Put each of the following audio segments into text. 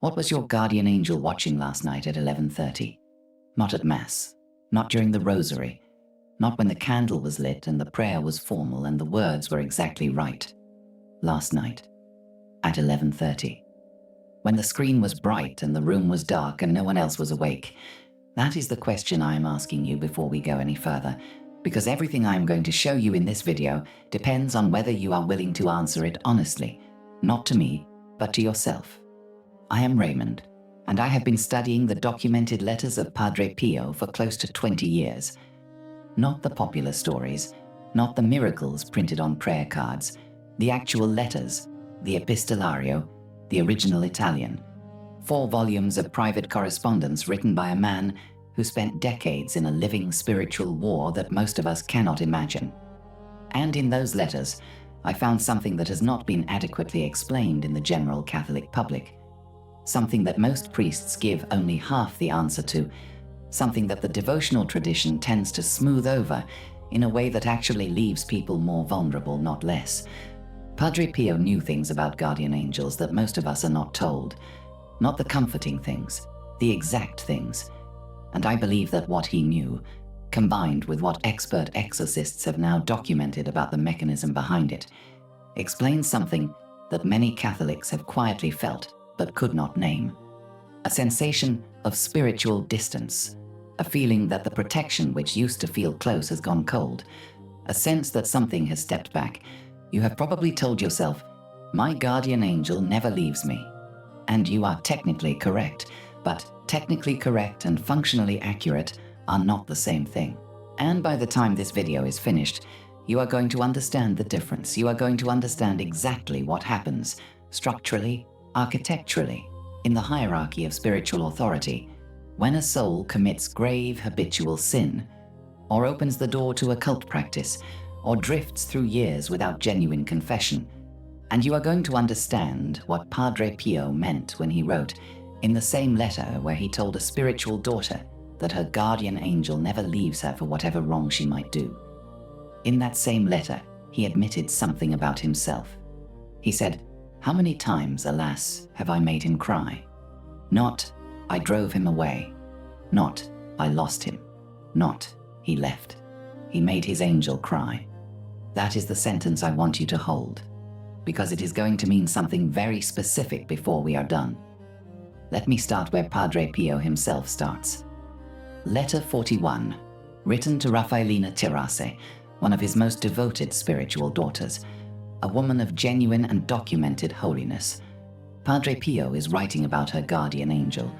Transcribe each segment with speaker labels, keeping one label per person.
Speaker 1: What was your guardian angel watching last night at 11:30? Not at Mass, not during the Rosary, not when the candle was lit and the prayer was formal and the words were exactly right. Last night, at 11:30, when the screen was bright and the room was dark and no one else was awake. That is the question I am asking you before we go any further, because everything I am going to show you in this video depends on whether you are willing to answer it honestly, not to me, but to yourself. I am Raymond, and I have been studying the documented letters of Padre Pio for close to 20 years. Not the popular stories, not the miracles printed on prayer cards, the actual letters, the Epistolario, the original Italian. 4 volumes of private correspondence written by a man who spent decades in a living spiritual war that most of us cannot imagine. And in those letters, I found something that has not been adequately explained in the general Catholic public. Something that most priests give only half the answer to, something that the devotional tradition tends to smooth over in a way that actually leaves people more vulnerable, not less. Padre Pio knew things about guardian angels that most of us are not told. Not the comforting things, the exact things. And I believe that what he knew, combined with what expert exorcists have now documented about the mechanism behind it, explains something that many Catholics have quietly felt but could not name. A sensation of spiritual distance, a feeling that the protection which used to feel close has gone cold, a sense that something has stepped back. You have probably told yourself, "My guardian angel never leaves me." And you are technically correct, but technically correct and functionally accurate are not the same thing. And by the time this video is finished, you are going to understand the difference. You are going to understand exactly what happens, structurally, architecturally, in the hierarchy of spiritual authority, when a soul commits grave habitual sin, or opens the door to occult practice, or drifts through years without genuine confession. And you are going to understand what Padre Pio meant when he wrote, in the same letter where he told a spiritual daughter that her guardian angel never leaves her for whatever wrong she might do. In that same letter, he admitted something about himself. He said, "How many times, alas, have I made him cry? Not, I drove him away. Not, I lost him. Not, he left. He made his angel cry." That is the sentence I want you to hold, because it is going to mean something very specific before we are done. Let me start where Padre Pio himself starts. Letter 41, written to Raffaelina Cerase, one of his most devoted spiritual daughters, a woman of genuine and documented holiness. Padre Pio is writing about her guardian angel,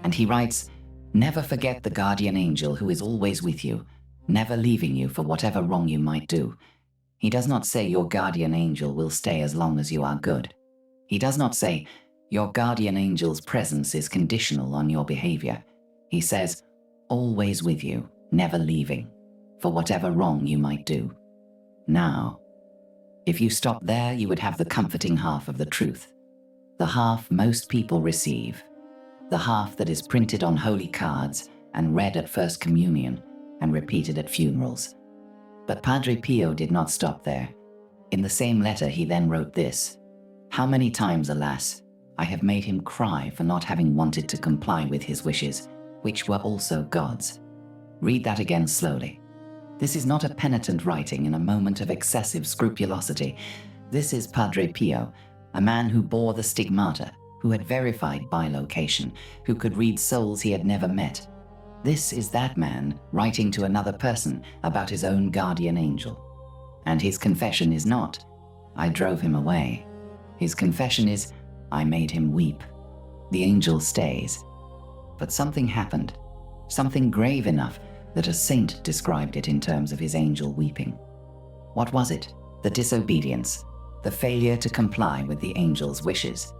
Speaker 1: and he writes, "Never forget the guardian angel who is always with you, never leaving you for whatever wrong you might do." He does not say your guardian angel will stay as long as you are good. He does not say your guardian angel's presence is conditional on your behavior. He says, always with you, never leaving, for whatever wrong you might do. Now, if you stop there, you would have the comforting half of the truth, the half most people receive, the half that is printed on holy cards and read at First Communion and repeated at funerals. But Padre Pio did not stop there. In the same letter, he then wrote this, "How many times, alas, I have made him cry for not having wanted to comply with his wishes, which were also God's." Read that again slowly. This is not a penitent writing in a moment of excessive scrupulosity. This is Padre Pio, a man who bore the stigmata, who had verified bilocation, who could read souls he had never met. This is that man writing to another person about his own guardian angel. And his confession is not, "I drove him away." His confession is, "I made him weep." The angel stays. But something happened, something grave enough that a saint described it in terms of his angel weeping. What was it? The disobedience, the failure to comply with the angel's wishes.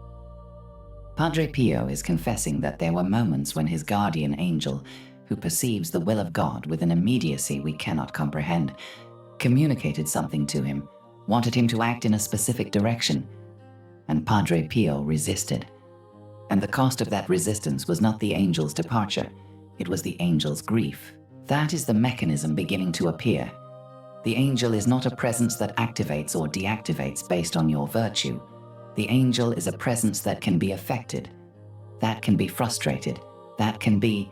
Speaker 1: Padre Pio is confessing that there were moments when his guardian angel, who perceives the will of God with an immediacy we cannot comprehend, communicated something to him, wanted him to act in a specific direction, and Padre Pio resisted. And the cost of that resistance was not the angel's departure, it was the angel's grief. That is the mechanism beginning to appear. The angel is not a presence that activates or deactivates based on your virtue. The angel is a presence that can be affected. That can be frustrated. That can be,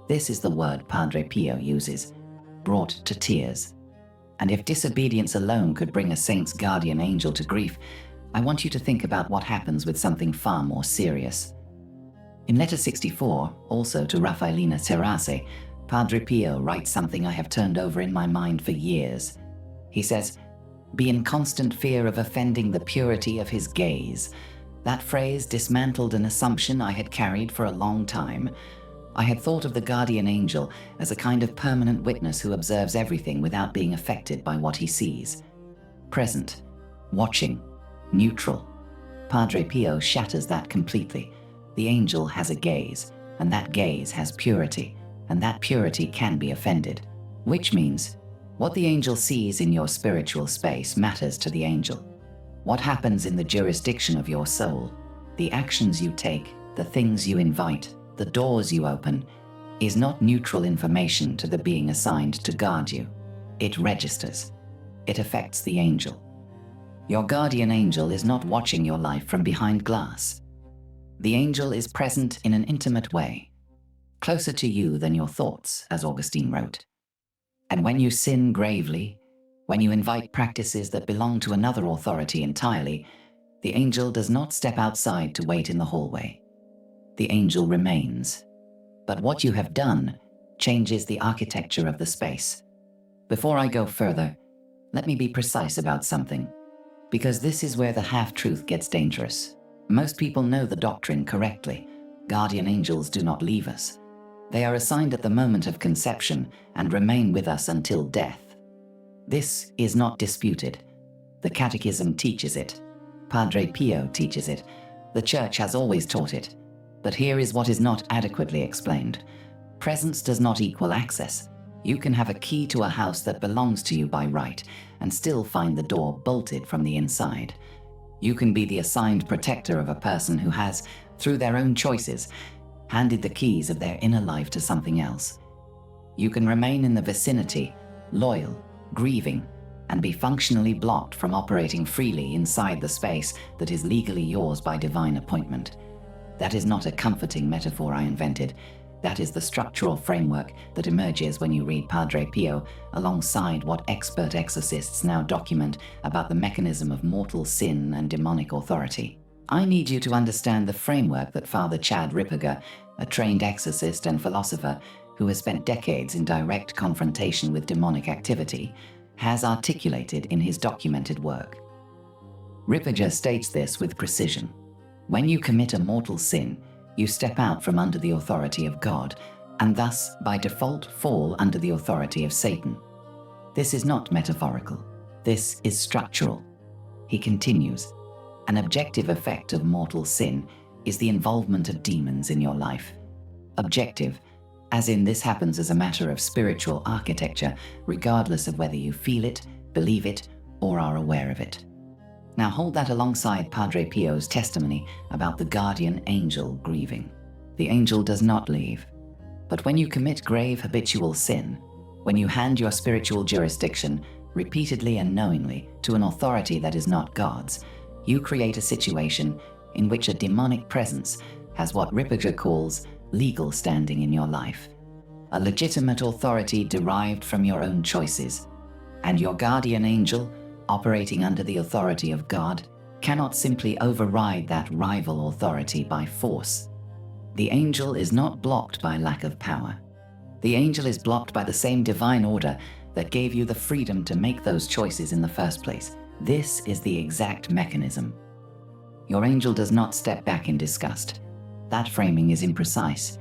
Speaker 1: this is the word Padre Pio uses, brought to tears. And if disobedience alone could bring a saint's guardian angel to grief, I want you to think about what happens with something far more serious. In letter 64, also to Raffaelina Cerase, Padre Pio writes something I have turned over in my mind for years. He says, "Be in constant fear of offending the purity of his gaze." That phrase dismantled an assumption I had carried for a long time. I had thought of the guardian angel as a kind of permanent witness who observes everything without being affected by what he sees. Present, watching, neutral. Padre Pio shatters that completely. The angel has a gaze, and that gaze has purity, and that purity can be offended. Which means, what the angel sees in your spiritual space matters to the angel. What happens in the jurisdiction of your soul, the actions you take, the things you invite, the doors you open, is not neutral information to the being assigned to guard you. It registers. It affects the angel. Your guardian angel is not watching your life from behind glass. The angel is present in an intimate way, closer to you than your thoughts, as Augustine wrote. And when you sin gravely, when you invite practices that belong to another authority entirely, the angel does not step outside to wait in the hallway. The angel remains. But what you have done changes the architecture of the space. Before I go further, let me be precise about something, because this is where the half-truth gets dangerous. Most people know the doctrine correctly. Guardian angels do not leave us. They are assigned at the moment of conception and remain with us until death. This is not disputed. The Catechism teaches it. Padre Pio teaches it. The Church has always taught it. But here is what is not adequately explained. Presence does not equal access. You can have a key to a house that belongs to you by right and still find the door bolted from the inside. You can be the assigned protector of a person who has, through their own choices, handed the keys of their inner life to something else. You can remain in the vicinity, loyal, grieving, and be functionally blocked from operating freely inside the space that is legally yours by divine appointment. That is not a comforting metaphor I invented. That is the structural framework that emerges when you read Padre Pio alongside what expert exorcists now document about the mechanism of mortal sin and demonic authority. I need you to understand the framework that Father Chad Ripperger, a trained exorcist and philosopher who has spent decades in direct confrontation with demonic activity, has articulated in his documented work. Ripperger states this with precision. When you commit a mortal sin, you step out from under the authority of God, and thus, by default, fall under the authority of Satan. This is not metaphorical. This is structural. He continues, an objective effect of mortal sin is the involvement of demons in your life. Objective, as in this happens as a matter of spiritual architecture, regardless of whether you feel it, believe it, or are aware of it. Now hold that alongside Padre Pio's testimony about the guardian angel grieving. The angel does not leave. But when you commit grave habitual sin, when you hand your spiritual jurisdiction repeatedly and knowingly to an authority that is not God's, you create a situation in which a demonic presence has what Ripperger calls legal standing in your life, a legitimate authority derived from your own choices, and your guardian angel, operating under the authority of God, cannot simply override that rival authority by force. The angel is not blocked by lack of power. The angel is blocked by the same divine order that gave you the freedom to make those choices in the first place. This is the exact mechanism. Your angel does not step back in disgust. That framing is imprecise.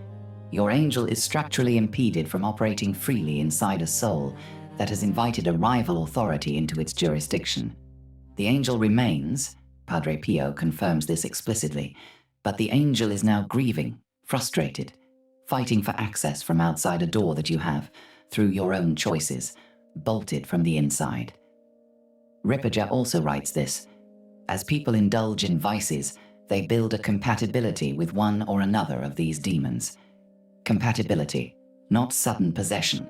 Speaker 1: Your angel is structurally impeded from operating freely inside a soul that has invited a rival authority into its jurisdiction. The angel remains, Padre Pio confirms this explicitly, but the angel is now grieving, frustrated, fighting for access from outside a door that you have, through your own choices, bolted from the inside. Ripperger also writes this: as people indulge in vices, they build a compatibility with one or another of these demons. Compatibility, not sudden possession.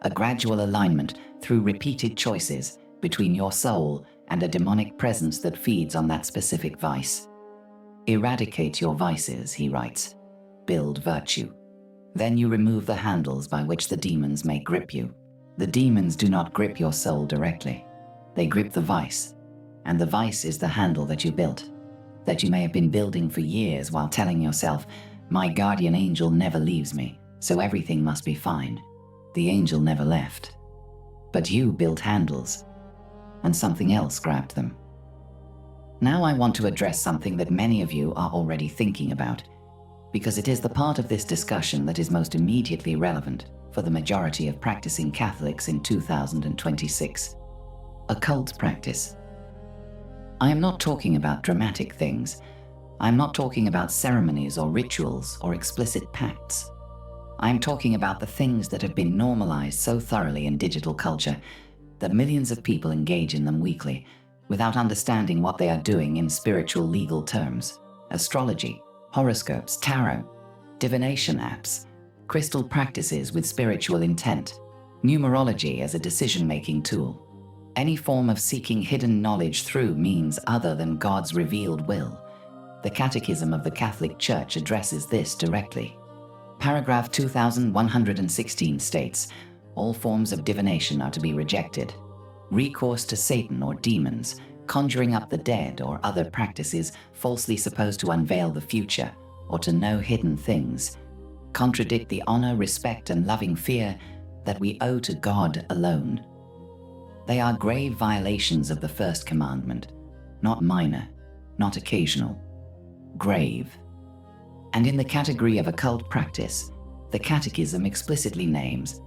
Speaker 1: A gradual alignment through repeated choices between your soul and a demonic presence that feeds on that specific vice. Eradicate your vices, he writes. build virtue. Then you remove the handles by which the demons may grip you. The demons do not grip your soul directly. They grip the vice, and the vice is the handle that you built, that you may have been building for years while telling yourself, my guardian angel never leaves me, so everything must be fine. The angel never left. But you built handles, and something else grabbed them. Now I want to address something that many of you are already thinking about, because it is the part of this discussion that is most immediately relevant for the majority of practicing Catholics in 2026. Occult practice. I am not talking about dramatic things. I am not talking about ceremonies or rituals or explicit pacts. I am talking about the things that have been normalized so thoroughly in digital culture that millions of people engage in them weekly without understanding what they are doing in spiritual legal terms. Astrology, horoscopes, tarot, divination apps, crystal practices with spiritual intent, numerology as a decision-making tool. Any form of seeking hidden knowledge through means other than God's revealed will. The Catechism of the Catholic Church addresses this directly. Paragraph 2116 states, all forms of divination are to be rejected. Recourse to Satan or demons, conjuring up the dead or other practices falsely supposed to unveil the future or to know hidden things, contradict the honor, respect, and loving fear that we owe to God alone. They are grave violations of the first commandment, not minor, not occasional, grave. And in the category of occult practice, the Catechism explicitly names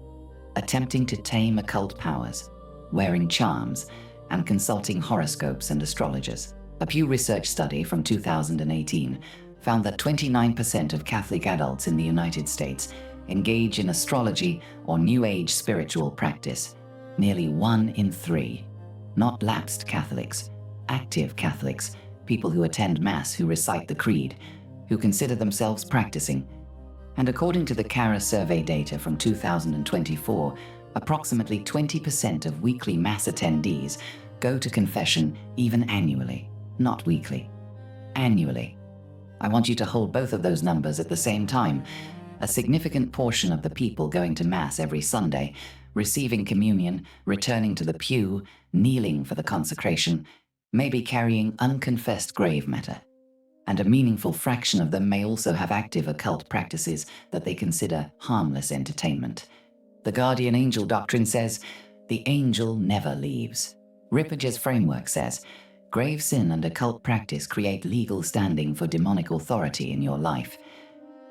Speaker 1: attempting to tame occult powers, wearing charms, and consulting horoscopes and astrologers. A Pew Research study from 2018 found that 29% of Catholic adults in the United States engage in astrology or New Age spiritual practice. Nearly 1 in 3. Not lapsed Catholics, active Catholics, people who attend Mass, who recite the Creed, who consider themselves practicing. And according to the CARA survey data from 2024, approximately 20% of weekly Mass attendees go to confession even annually, not weekly. Annually. I want you to hold both of those numbers at the same time. A significant portion of the people going to Mass every Sunday, receiving communion, returning to the pew, kneeling for the consecration, may be carrying unconfessed grave matter. And a meaningful fraction of them may also have active occult practices that they consider harmless entertainment. The guardian angel doctrine says, the angel never leaves. Ripperger's framework says, grave sin and occult practice create legal standing for demonic authority in your life.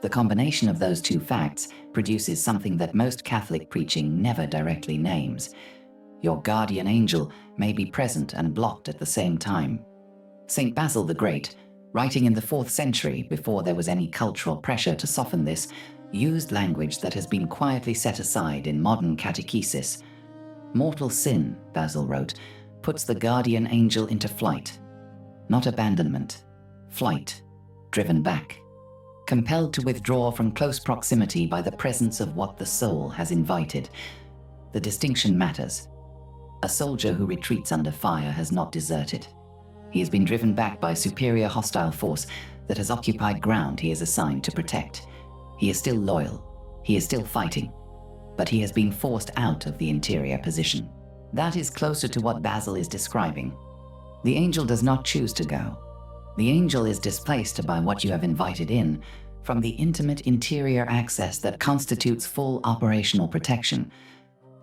Speaker 1: The combination of those two facts produces something that most Catholic preaching never directly names. Your guardian angel may be present and blocked at the same time. St. Basil the Great, writing in the 4th century before there was any cultural pressure to soften this, used language that has been quietly set aside in modern catechesis. Mortal sin, Basil wrote, puts the guardian angel into flight. Not abandonment, flight, driven back. Compelled to withdraw from close proximity by the presence of what the soul has invited. The distinction matters. A soldier who retreats under fire has not deserted. He has been driven back by superior hostile force that has occupied ground he is assigned to protect. He is still loyal. He is still fighting. But he has been forced out of the interior position. That is closer to what Basil is describing. The angel does not choose to go. The angel is displaced by what you have invited in from the intimate interior access that constitutes full operational protection.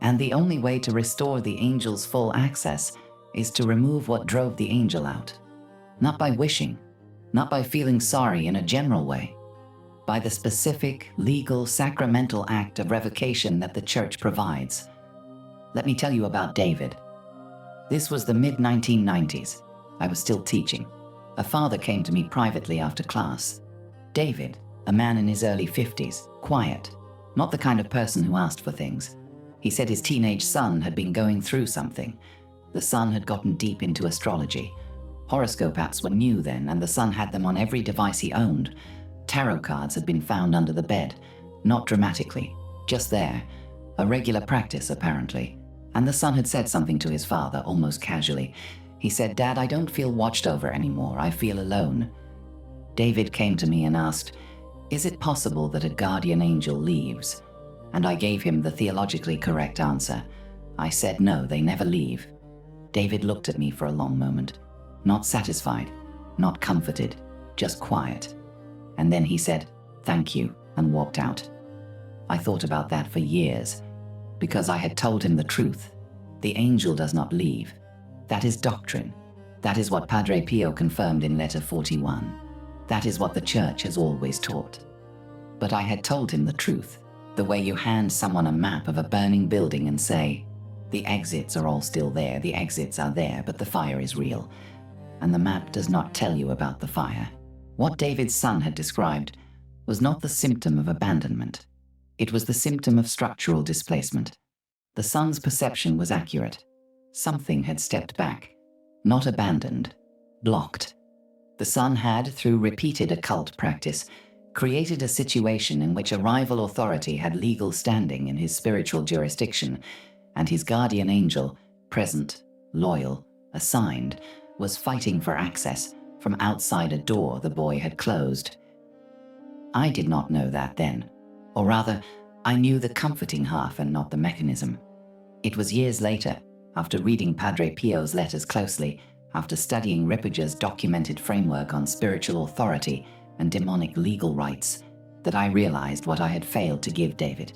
Speaker 1: And the only way to restore the angel's full access is to remove what drove the angel out. Not by wishing, not by feeling sorry in a general way, by the specific, legal, sacramental act of revocation that the Church provides. Let me tell you about David. This was the mid-1990s. I was still teaching. A father came to me privately after class. David, a man in his early 50s, quiet, not the kind of person who asked for things. He said his teenage son had been going through something. The son had gotten deep into astrology. Horoscope apps were new then, and the son had them on every device he owned. Tarot cards had been found under the bed, not dramatically, just there, a regular practice apparently. And the son had said something to his father, almost casually. He said, "Dad, I don't feel watched over anymore. I feel alone." David came to me and asked, Is it possible that a guardian angel leaves? And I gave him the theologically correct answer. I said, no, they never leave. David looked at me for a long moment, not satisfied, not comforted, just quiet. And then he said, thank you, and walked out. I thought about that for years, because I had told him the truth. The angel does not leave. That is doctrine. That is what Padre Pio confirmed in letter 41. That is what the Church has always taught. But I had told him the truth, the way you hand someone a map of a burning building and say, the exits are all still there, the exits are there, but the fire is real. And the map does not tell you about the fire. What David's son had described was not the symptom of abandonment. It was the symptom of structural displacement. The son's perception was accurate. Something had stepped back, not abandoned, blocked. The son had, through repeated occult practice, created a situation in which a rival authority had legal standing in his spiritual jurisdiction, and his guardian angel, present, loyal, assigned, was fighting for access from outside a door the boy had closed. I did not know that then, or rather, I knew the comforting half and not the mechanism. It was years later, after reading Padre Pio's letters closely, after studying Ripperger's documented framework on spiritual authority and demonic legal rights, that I realized what I had failed to give David.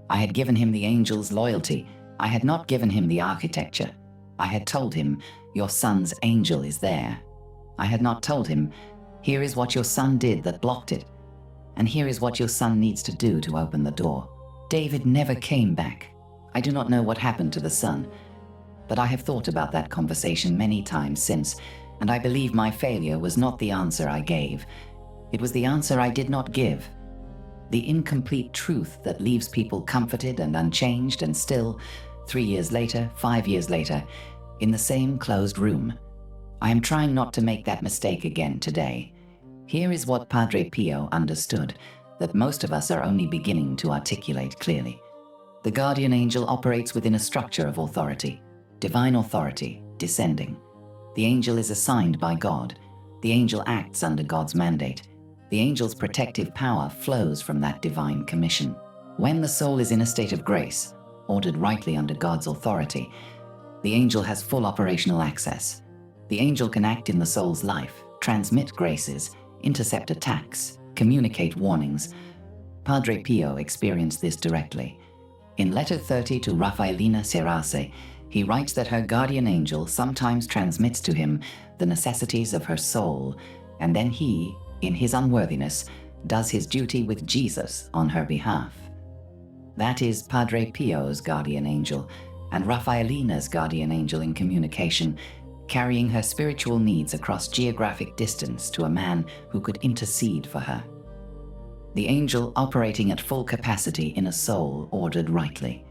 Speaker 1: I had given him the angel's loyalty. I had not given him the architecture. I had told him, your son's angel is there. I had not told him, here is what your son did that blocked it, and here is what your son needs to do to open the door. David never came back. I do not know what happened to the son, but I have thought about that conversation many times since, and I believe my failure was not the answer I gave. It was the answer I did not give. The incomplete truth that leaves people comforted and unchanged and still, 3 years later, 5 years later, in the same closed room. I am trying not to make that mistake again today. Here is what Padre Pio understood, that most of us are only beginning to articulate clearly. The guardian angel operates within a structure of authority, divine authority, descending. The angel is assigned by God. The angel acts under God's mandate. The angel's protective power flows from that divine commission. When the soul is in a state of grace, ordered rightly under God's authority, the angel has full operational access. The angel can act in the soul's life, transmit graces, intercept attacks, communicate warnings. Padre Pio experienced this directly. In letter 30 to Raffaelina Cerase, he writes that her guardian angel sometimes transmits to him the necessities of her soul, and then he, in his unworthiness, does his duty with Jesus on her behalf. That is Padre Pio's guardian angel, and Raffaelina's guardian angel in communication, carrying her spiritual needs across geographic distance to a man who could intercede for her. The angel operating at full capacity in a soul ordered rightly.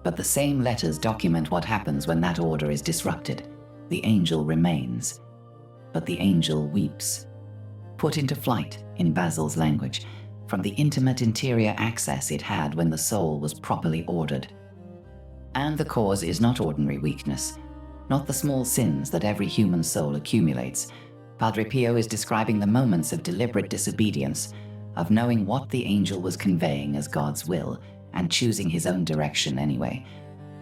Speaker 1: But the same letters document what happens when that order is disrupted. The angel remains, but the angel weeps. Put into flight, in Basil's language, from the intimate interior access it had when the soul was properly ordered. And the cause is not ordinary weakness, not the small sins that every human soul accumulates. Padre Pio is describing the moments of deliberate disobedience, of knowing what the angel was conveying as God's will, and choosing his own direction anyway.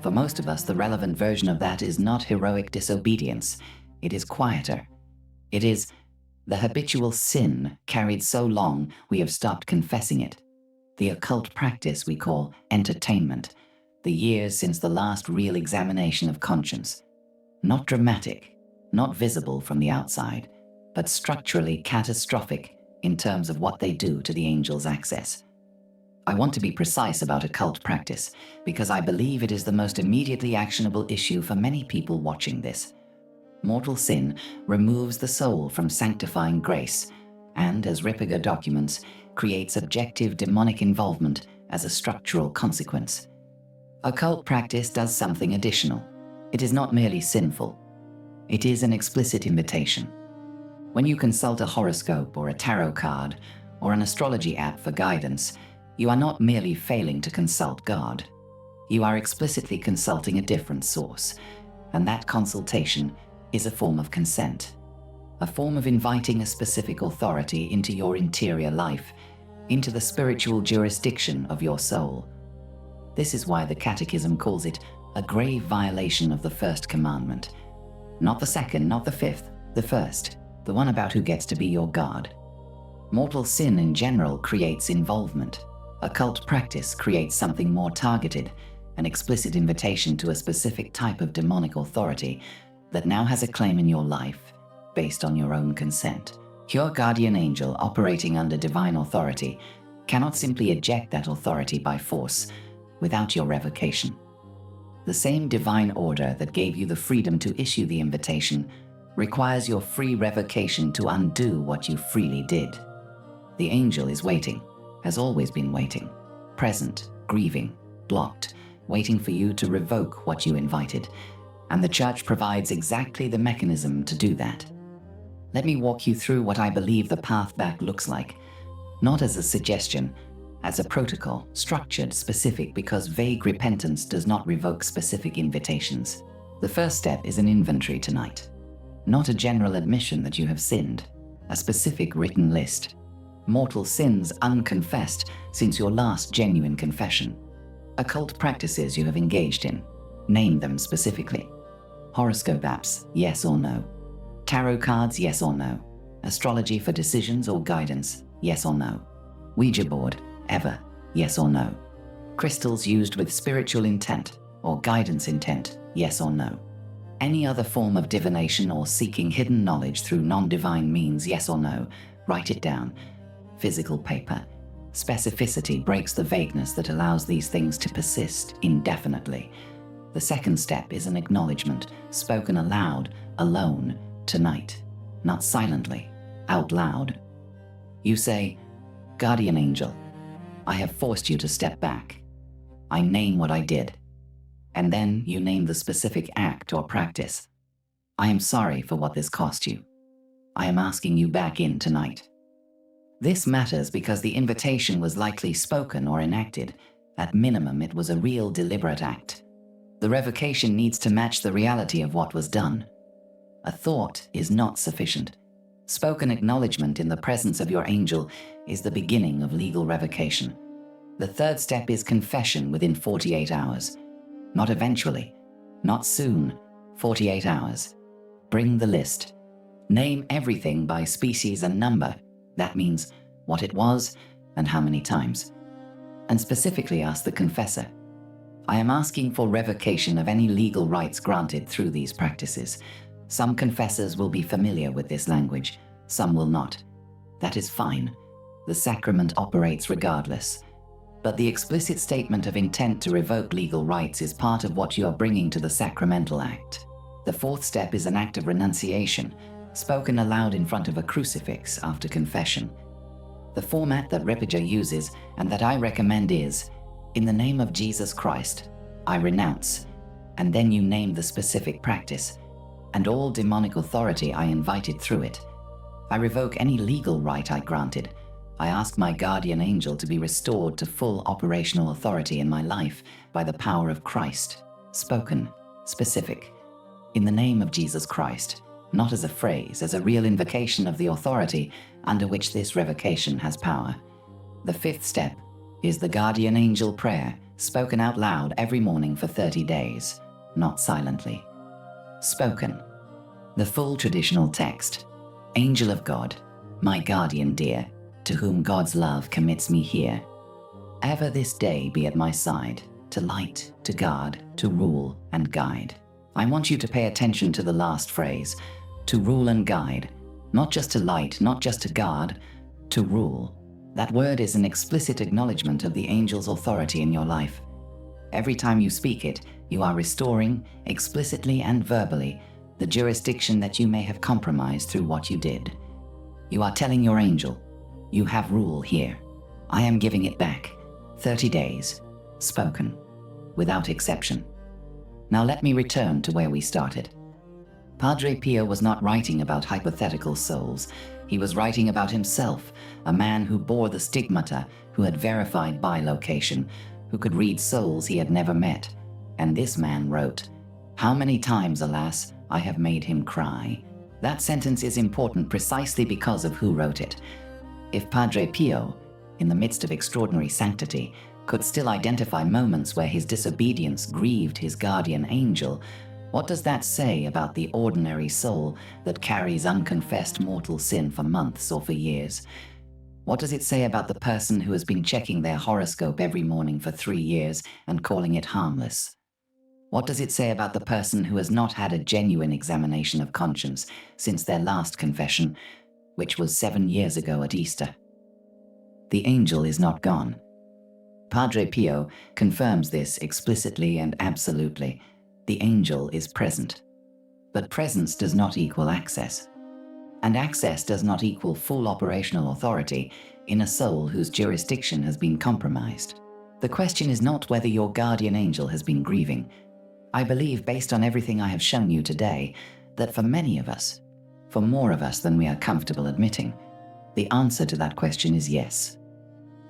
Speaker 1: For most of us, the relevant version of that is not heroic disobedience. It is quieter. It is the habitual sin carried so long we have stopped confessing it. The occult practice we call entertainment. The years since the last real examination of conscience. Not dramatic, not visible from the outside, but structurally catastrophic in terms of what they do to the angel's access. I want to be precise about occult practice because I believe it is the most immediately actionable issue for many people watching this. Mortal sin removes the soul from sanctifying grace and, as Ripperger documents, creates objective demonic involvement as a structural consequence. Occult practice does something additional. It is not merely sinful. It is an explicit invitation. When you consult a horoscope or a tarot card or an astrology app for guidance, you are not merely failing to consult God. You are explicitly consulting a different source, and that consultation is a form of consent, a form of inviting a specific authority into your interior life, into the spiritual jurisdiction of your soul. This is why the Catechism calls it a grave violation of the first commandment. Not the second, not the fifth, the first, the one about who gets to be your God. Mortal sin in general creates involvement. Occult practice creates something more targeted, an explicit invitation to a specific type of demonic authority that now has a claim in your life based on your own consent. Your guardian angel operating under divine authority cannot simply eject that authority by force without your revocation. The same divine order that gave you the freedom to issue the invitation requires your free revocation to undo what you freely did. The angel is waiting, has always been waiting, present, grieving, blocked, waiting for you to revoke what you invited, and the Church provides exactly the mechanism to do that. Let me walk you through what I believe the path back looks like, not as a suggestion, as a protocol, structured, specific, because vague repentance does not revoke specific invitations. The first step is an inventory tonight. Not a general admission that you have sinned, a specific written list. Mortal sins unconfessed since your last genuine confession. Occult practices you have engaged in. Name them specifically. Horoscope apps, yes or no. Tarot cards, yes or no. Astrology for decisions or guidance, yes or no. Ouija board, ever, yes or no. Crystals used with spiritual intent or guidance intent, yes or no. Any other form of divination or seeking hidden knowledge through non-divine means, yes or no. Write it down. Physical paper. Specificity breaks the vagueness that allows these things to persist indefinitely. The second step is an acknowledgement, spoken aloud, alone, tonight, not silently, out loud. You say, "Guardian angel, I have forced you to step back. I name what I did." And then you name the specific act or practice. "I am sorry for what this cost you. I am asking you back in tonight." This matters because the invitation was likely spoken or enacted. At minimum, it was a real deliberate act. The revocation needs to match the reality of what was done. A thought is not sufficient. Spoken acknowledgement in the presence of your angel is the beginning of legal revocation. The third step is confession within 48 hours. Not eventually, not soon, 48 hours. Bring the list. Name everything by species and number. That means what it was and how many times. And specifically ask the confessor, "I am asking for revocation of any legal rights granted through these practices." Some confessors will be familiar with this language, some will not. That is fine. The sacrament operates regardless. But the explicit statement of intent to revoke legal rights is part of what you are bringing to the sacramental act. The fourth step is an act of renunciation, spoken aloud in front of a crucifix after confession. The format that Ripperger uses and that I recommend is, "In the name of Jesus Christ, I renounce," and then you name the specific practice, "and all demonic authority I invited through it. I revoke any legal right I granted. I ask my guardian angel to be restored to full operational authority in my life by the power of Christ." Spoken, specific. "In the name of Jesus Christ," not as a phrase, as a real invocation of the authority under which this revocation has power. The fifth step is the guardian angel prayer, spoken out loud every morning for 30 days, not silently. Spoken. The full traditional text. "Angel of God, my guardian dear, to whom God's love commits me here, ever this day be at my side, to light, to guard, to rule and guide." I want you to pay attention to the last phrase, to rule and guide, not just to light, not just to guard, to rule. That word is an explicit acknowledgement of the angel's authority in your life. Every time you speak it, you are restoring, explicitly and verbally, the jurisdiction that you may have compromised through what you did. You are telling your angel, "You have rule here. I am giving it back. 30 days. Spoken. Without exception." Now let me return to where we started. Padre Pio was not writing about hypothetical souls. He was writing about himself, a man who bore the stigmata, who had verified bilocation, who could read souls he had never met. And this man wrote, "How many times, alas, I have made him cry." That sentence is important precisely because of who wrote it. If Padre Pio, in the midst of extraordinary sanctity, could still identify moments where his disobedience grieved his guardian angel, what does that say about the ordinary soul that carries unconfessed mortal sin for months or for years? What does it say about the person who has been checking their horoscope every morning for 3 years and calling it harmless? What does it say about the person who has not had a genuine examination of conscience since their last confession, which was 7 years ago at Easter? The angel is not gone. Padre Pio confirms this explicitly and absolutely. The angel is present. But presence does not equal access. And access does not equal full operational authority in a soul whose jurisdiction has been compromised. The question is not whether your guardian angel has been grieving. I believe, based on everything I have shown you today, that for many of us, for more of us than we are comfortable admitting, the answer to that question is yes.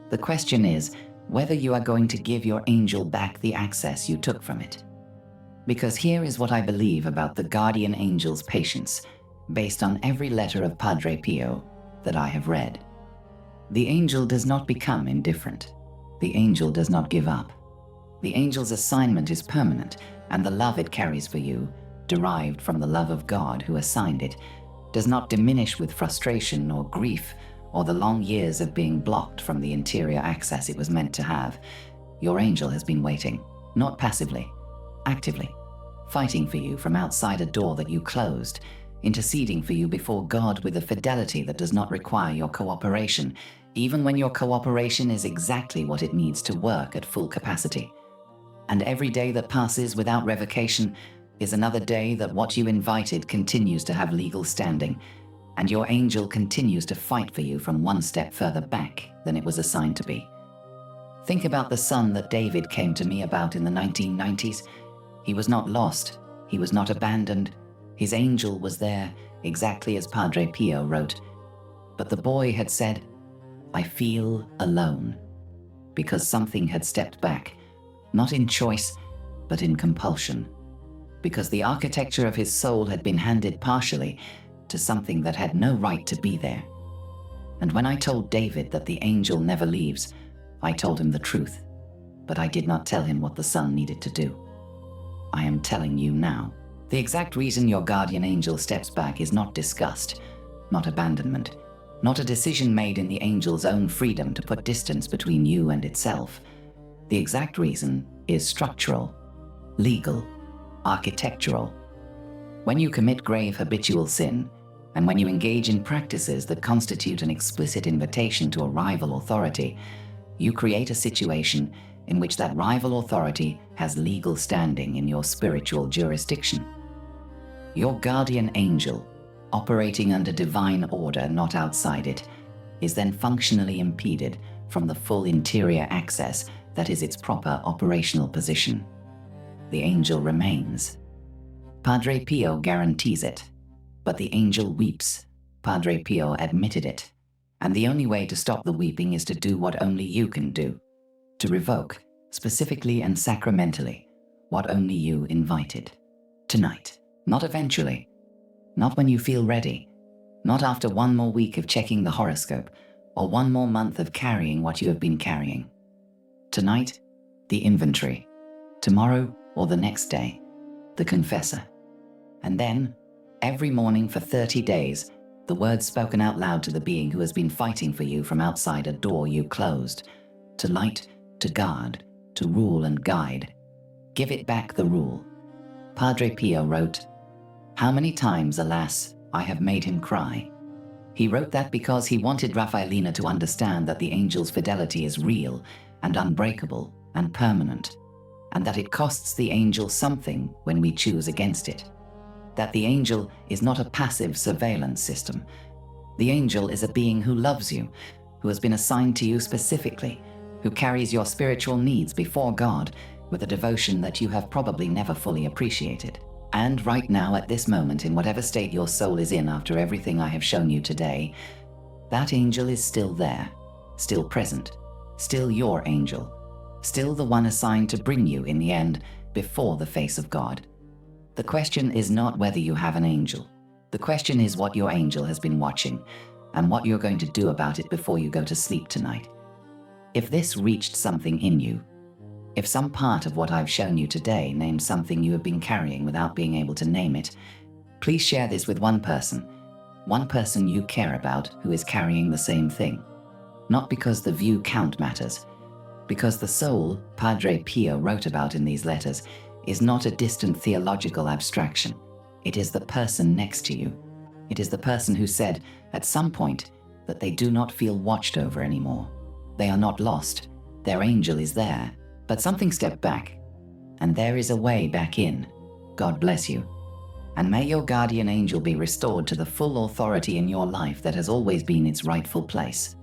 Speaker 1: The question is whether you are going to give your angel back the access you took from it. Because here is what I believe about the guardian angel's patience, based on every letter of Padre Pio that I have read. The angel does not become indifferent. The angel does not give up. The angel's assignment is permanent, and the love it carries for you, derived from the love of God who assigned it, does not diminish with frustration or grief or the long years of being blocked from the interior access it was meant to have. Your angel has been waiting, not passively, actively, fighting for you from outside a door that you closed, interceding for you before God with a fidelity that does not require your cooperation, even when your cooperation is exactly what it needs to work at full capacity. And every day that passes without revocation is another day that what you invited continues to have legal standing, and your angel continues to fight for you from one step further back than it was assigned to be. Think about the son that David came to me about in the 1990s. He was not lost. He was not abandoned. His angel was there, exactly as Padre Pio wrote. But the boy had said, "I feel alone," because something had stepped back, not in choice, but in compulsion, because the architecture of his soul had been handed partially to something that had no right to be there. And when I told David that the angel never leaves, I told him the truth, but I did not tell him what the son needed to do. I am telling you now. The exact reason your guardian angel steps back is not disgust, not abandonment, not a decision made in the angel's own freedom to put distance between you and itself. The exact reason is structural, legal, architectural. When you commit grave habitual sin, and when you engage in practices that constitute an explicit invitation to a rival authority, you create a situation in which that rival authority has legal standing in your spiritual jurisdiction. Your guardian angel, operating under divine order not outside it, is then functionally impeded from the full interior access that is its proper operational position. The angel remains. Padre Pio guarantees it, but the angel weeps. Padre Pio admitted it, and the only way to stop the weeping is to do what only you can do, to revoke, specifically and sacramentally, what only you invited. Tonight, not eventually, not when you feel ready, not after one more week of checking the horoscope, or one more month of carrying what you have been carrying. Tonight, the inventory. Tomorrow, or the next day, the confessor. And then, every morning for 30 days, the words spoken out loud to the being who has been fighting for you from outside a door you closed, to light, to guard, to rule and guide. Give it back the rule. Padre Pio wrote, "How many times, alas, I have made him cry." He wrote that because he wanted Raffaelina to understand that the angel's fidelity is real and unbreakable and permanent, and that it costs the angel something when we choose against it. That the angel is not a passive surveillance system. The angel is a being who loves you, who has been assigned to you specifically, who carries your spiritual needs before God with a devotion that you have probably never fully appreciated. And right now, at this moment, in whatever state your soul is in after everything I have shown you today, that angel is still there, still present, still your angel, still the one assigned to bring you, in the end, before the face of God. The question is not whether you have an angel. The question is what your angel has been watching, and what you're going to do about it before you go to sleep tonight. If this reached something in you, if some part of what I've shown you today named something you have been carrying without being able to name it, please share this with one person you care about who is carrying the same thing. Not because the view count matters, because the soul Padre Pio wrote about in these letters is not a distant theological abstraction. It is the person next to you. It is the person who said, at some point, that they do not feel watched over anymore. They are not lost. Their angel is there. But something stepped back, and there is a way back in. God bless you. And may your guardian angel be restored to the full authority in your life that has always been its rightful place.